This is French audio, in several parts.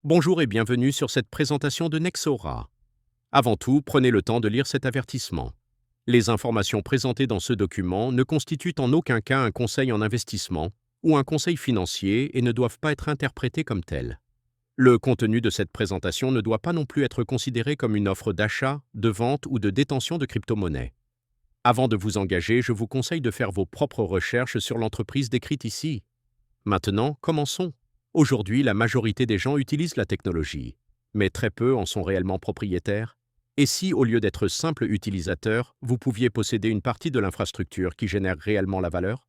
Bonjour et bienvenue sur cette présentation de Nexora. Avant tout, prenez le temps de lire cet avertissement. Les informations présentées dans ce document ne constituent en aucun cas un conseil en investissement ou un conseil financier et ne doivent pas être interprétées comme telles. Le contenu de cette présentation ne doit pas non plus être considéré comme une offre d'achat, de vente ou de détention de crypto-monnaies. Avant de vous engager, je vous conseille de faire vos propres recherches sur l'entreprise décrite ici. Maintenant, commençons. Aujourd'hui, la majorité des gens utilisent la technologie, mais très peu en sont réellement propriétaires. Et si, au lieu d'être simple utilisateur, vous pouviez posséder une partie de l'infrastructure qui génère réellement la valeur?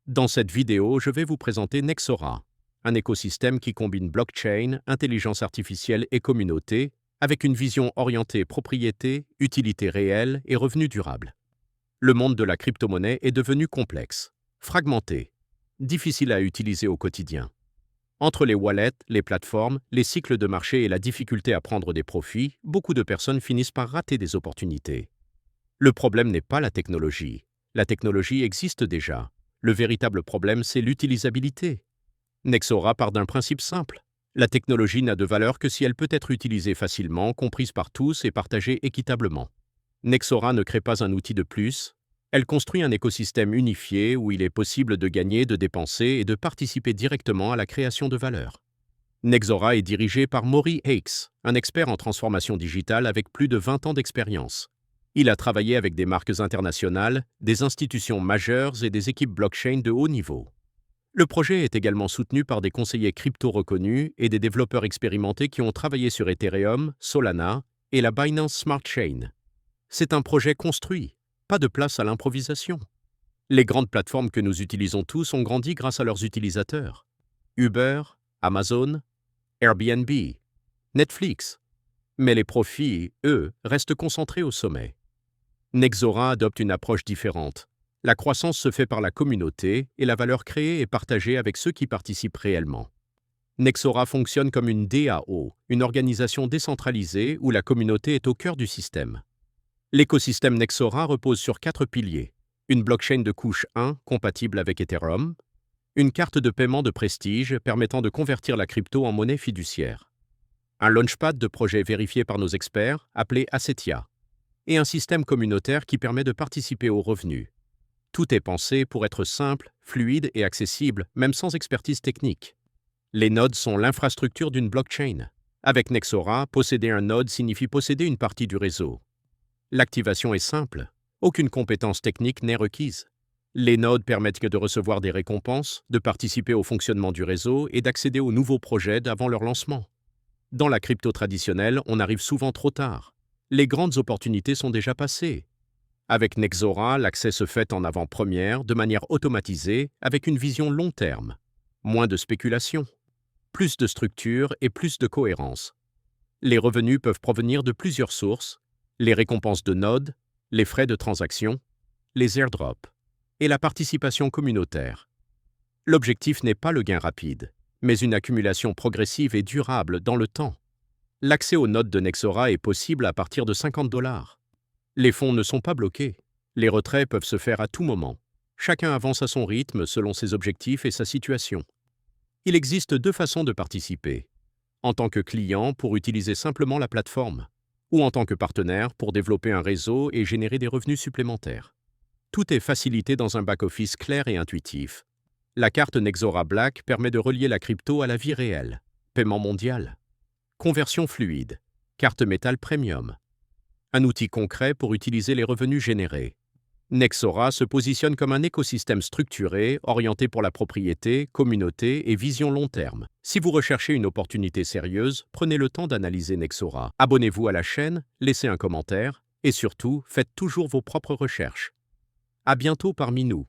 Dans cette vidéo, je vais vous présenter Nexora, un écosystème qui combine blockchain, intelligence artificielle et communauté, avec une vision orientée propriété, utilité réelle et revenus durables. Le monde de la crypto-monnaie est devenu complexe, fragmenté, difficile à utiliser au quotidien. Entre les wallets, les plateformes, les cycles de marché et la difficulté à prendre des profits, beaucoup de personnes finissent par rater des opportunités. Le problème n'est pas la technologie. La technologie existe déjà. Le véritable problème, c'est l'utilisabilité. Nexora part d'un principe simple. La technologie n'a de valeur que si elle peut être utilisée facilement, comprise par tous et partagée équitablement. Nexora ne crée pas un outil de plus. Elle construit un écosystème unifié où il est possible de gagner, de dépenser et de participer directement à la création de valeur. Nexora est dirigé par Maury Hakes, un expert en transformation digitale avec plus de 20 ans d'expérience. Il a travaillé avec des marques internationales, des institutions majeures et des équipes blockchain de haut niveau. Le projet est également soutenu par des conseillers crypto reconnus et des développeurs expérimentés qui ont travaillé sur Ethereum, Solana et la Binance Smart Chain. C'est un projet construit, pas de place à l'improvisation. Les grandes plateformes que nous utilisons tous ont grandi grâce à leurs utilisateurs. Uber, Amazon, Airbnb, Netflix. Mais les profits, eux, restent concentrés au sommet. Nexora adopte une approche différente. La croissance se fait par la communauté et la valeur créée est partagée avec ceux qui participent réellement. Nexora fonctionne comme une DAO, une organisation décentralisée où la communauté est au cœur du système. L'écosystème Nexora repose sur 4 piliers. Une blockchain de couche 1 compatible avec Ethereum, une carte de paiement de prestige permettant de convertir la crypto en monnaie fiduciaire, un launchpad de projet vérifié par nos experts appelé Assetia, et un système communautaire qui permet de participer aux revenus. Tout est pensé pour être simple, fluide et accessible, même sans expertise technique. Les nodes sont l'infrastructure d'une blockchain. Avec Nexora, posséder un node signifie posséder une partie du réseau. L'activation est simple. Aucune compétence technique n'est requise. Les nodes permettent de recevoir des récompenses, de participer au fonctionnement du réseau et d'accéder aux nouveaux projets avant leur lancement. Dans la crypto traditionnelle, on arrive souvent trop tard. Les grandes opportunités sont déjà passées. Avec Nexora, l'accès se fait en avant-première, de manière automatisée, avec une vision long terme. Moins de spéculation, plus de structure et plus de cohérence. Les revenus peuvent provenir de plusieurs sources: les récompenses de nodes, les frais de transaction, les airdrops et la participation communautaire. L'objectif n'est pas le gain rapide, mais une accumulation progressive et durable dans le temps. L'accès aux nodes de Nexora est possible à partir de $50. Les fonds ne sont pas bloqués. Les retraits peuvent se faire à tout moment. Chacun avance à son rythme selon ses objectifs et sa situation. Il existe 2 façons de participer. En tant que client pour utiliser simplement la plateforme, ou en tant que partenaire pour développer un réseau et générer des revenus supplémentaires. Tout est facilité dans un back-office clair et intuitif. La carte Nexora Black permet de relier la crypto à la vie réelle. Paiement mondial. Conversion fluide. Carte métal premium. Un outil concret pour utiliser les revenus générés. Nexora se positionne comme un écosystème structuré, orienté pour la propriété, communauté et vision long terme. Si vous recherchez une opportunité sérieuse, prenez le temps d'analyser Nexora. Abonnez-vous à la chaîne, laissez un commentaire et surtout, faites toujours vos propres recherches. À bientôt parmi nous.